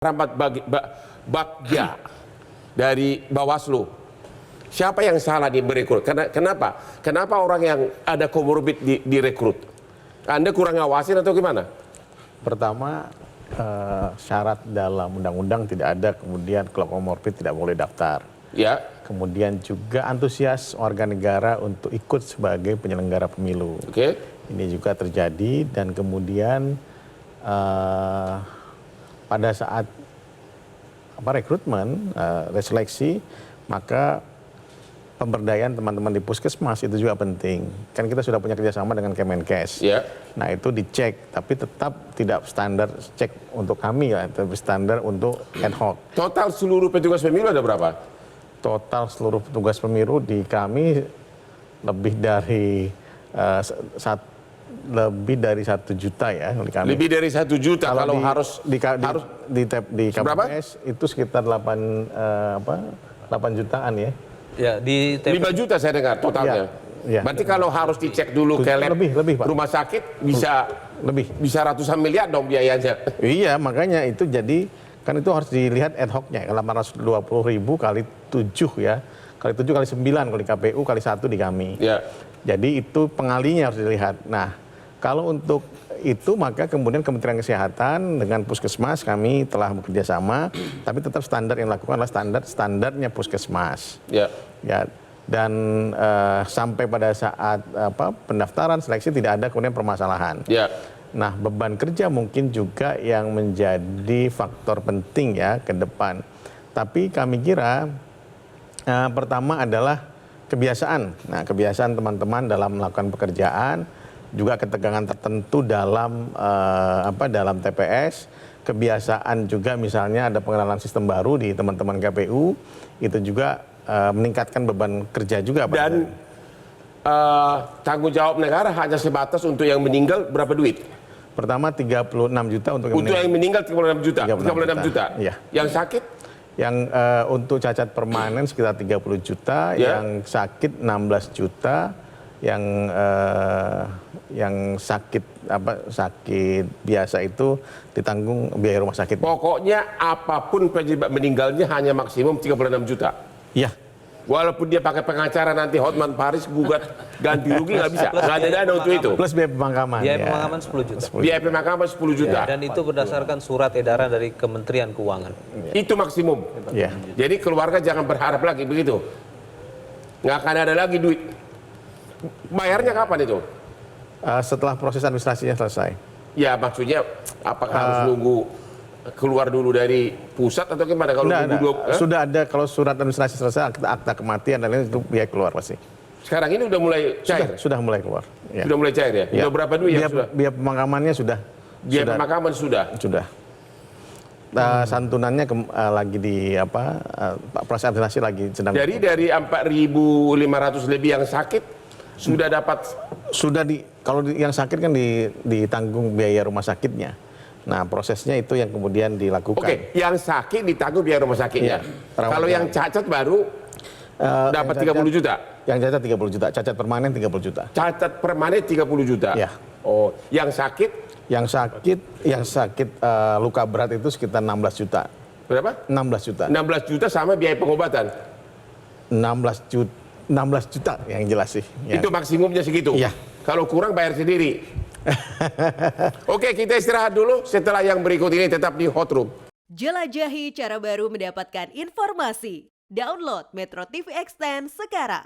Rahmat Bagja dari Bawaslu. Siapa yang salah di merekrut? Kenapa? Kenapa orang yang ada komorbid direkrut? Anda kurang ngawasin atau gimana? Pertama, syarat dalam undang-undang tidak ada, kemudian kalau komorbid tidak boleh daftar. Ya. Kemudian juga antusias warga negara untuk ikut sebagai penyelenggara pemilu. Oke. Ini juga terjadi dan kemudian pada saat rekrutmen, reseleksi, maka pemberdayaan teman-teman di puskesmas itu juga penting. Kan kita sudah punya kerjasama dengan Kemenkes. Ya. Nah itu dicek, tapi tetap tidak standar cek untuk kami ya, tapi standar untuk ad hoc. Total seluruh petugas pemilu ada berapa? Total seluruh petugas pemilu di kami lebih dari lebih dari 1 juta ya di kami. Lebih dari 1 juta kalau harus di KPS itu sekitar 8 jutaan ya. Ya, di 5 juta saya dengar totalnya. Ya. Berarti kalau harus dicek dulu ke lab lebih, Pak. Rumah sakit bisa ratusan miliar dong biayanya. Iya, makanya itu jadi kan itu harus dilihat ad hoc-nya. 820.000 kali 7 ya. Kali 7 kali 9 kali KPU kali 1 di kami. Ya. Jadi itu pengalinya harus dilihat. Nah, kalau untuk itu maka kemudian Kementerian Kesehatan dengan Puskesmas kami telah bekerja sama, tapi tetap standar yang dilakukan adalah standarnya Puskesmas. Ya. Ya. Dan sampai pada saat pendaftaran seleksi tidak ada kemudian permasalahan. Ya. Nah, beban kerja mungkin juga yang menjadi faktor penting ya ke depan. Tapi kami kira pertama adalah kebiasaan. Nah, kebiasaan teman-teman dalam melakukan pekerjaan, juga ketegangan tertentu dalam dalam TPS, kebiasaan juga misalnya ada pengenalan sistem baru di teman-teman KPU, itu juga meningkatkan beban kerja juga. Dan tanggung jawab negara hanya sebatas untuk yang meninggal berapa duit? Pertama 36 juta untuk yang meninggal 36 juta. 36 juta. Iya. Yang sakit? Yang untuk cacat permanen sekitar 30 juta, yang sakit 16 juta, yang sakit sakit biasa itu ditanggung biaya rumah sakit. Pokoknya apapun penyebab meninggalnya hanya maksimum 36 juta. Iya. Walaupun dia pakai pengacara nanti Hotman Paris gugat ganti rugi nggak bisa. Nggak ada dana untuk itu. Plus biaya pemakaman. Biaya pemakaman 10 juta. Biaya pemakaman 10 juta. Dan itu berdasarkan surat edaran dari Kementerian Keuangan. Itu maksimum. Ya. Jadi keluarga jangan berharap lagi begitu. Nggak akan ada lagi duit. Bayarnya kapan itu? Setelah proses administrasinya selesai. Ya maksudnya apakah harus nunggu keluar dulu dari pusat atau gimana? Kalau sudah ada, kalau surat administrasi selesai, akta kematian dan lain itu biaya keluar pasti. Sekarang ini udah mulai cair? Sudah mulai keluar. Ya. Sudah mulai cair ya? Ya. Udah berapa duit yang sudah? Biaya pemakamannya sudah. Biaya pemakaman sudah? Sudah. Santunannya lagi di proses administrasi lagi sedang. Jadi dari 4.500 lebih yang sakit sudah dapat? Kalau yang sakit kan ditanggung biaya rumah sakitnya. Nah, prosesnya itu yang kemudian dilakukan. Oke, yang sakit ditanggung biaya rumah sakitnya. Ya, kalau yang cacat baru dapat 30 juta? Yang cacat 30 juta, cacat permanen 30 juta. Cacat permanen 30 juta? Ya. Oh, yang sakit? Yang sakit luka berat itu sekitar 16 juta. Berapa? 16 juta. 16 juta sama biaya pengobatan? 16 juta yang jelas sih. Ya. Itu maksimumnya segitu? Iya. Kalau kurang bayar sendiri? Oke, kita istirahat dulu. Setelah yang berikut ini tetap di Hot Room. Jelajahi cara baru mendapatkan informasi. Download Metro TV Extend sekarang.